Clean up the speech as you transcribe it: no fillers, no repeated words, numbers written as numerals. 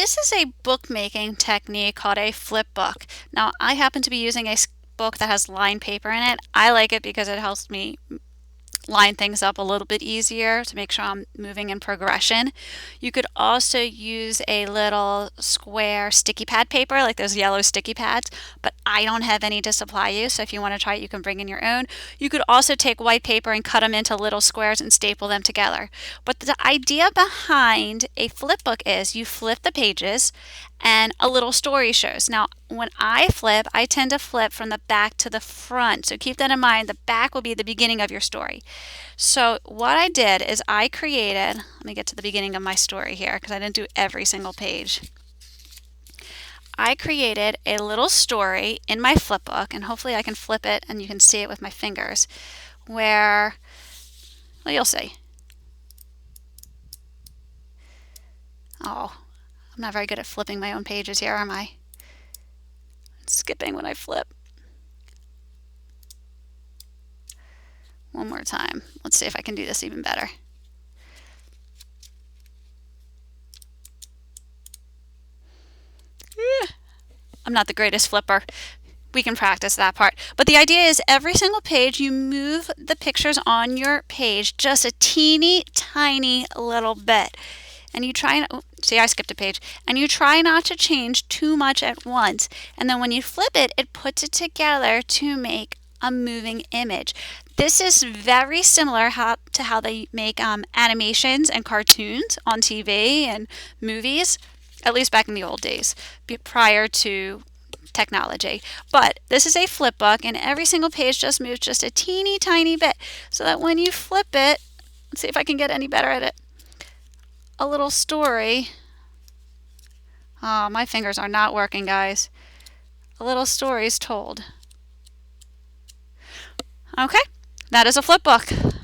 this is a bookmaking technique called a flip book. Now, I happen to be using a book that has lined paper in it. I like it because it helps me line things up a little bit easier to make sure I'm moving in progression. You could also use a little square sticky pad paper, like those yellow sticky pads, but I don't have any to supply you, so if you want to try it, you can bring in your own. You could also take white paper and cut them into little squares and staple them together. But the idea behind a flip book is you flip the pages and a little story shows. Now, when I flip, I tend to flip from the back to the front. So keep that in mind. The back will be the beginning of your story. So what I did is I created, let me get to the beginning of my story here because I didn't do every single page. I created a little story in my flip book, and hopefully I can flip it and you can see it with my fingers, where, well, you'll see. Oh, I'm not very good at flipping my own pages here, am I? Skipping when I flip. One more time. Let's see if I can do this even better. I'm not the greatest flipper. We can practice that part. But the idea is every single page you move the pictures on your page just a teeny tiny little bit. And you try, see, I skipped a page. And you try not to change too much at once. And then when you flip it, it puts it together to make a moving image. This is very similar to how they make animations and cartoons on TV and movies, at least back in the old days, prior to technology. But this is a flip book, and every single page just moves just a teeny tiny bit, so that when you flip it, let's see if I can get any better at it, a little story. Oh, my fingers are not working, guys. A little story is told. Okay, that is a flip book.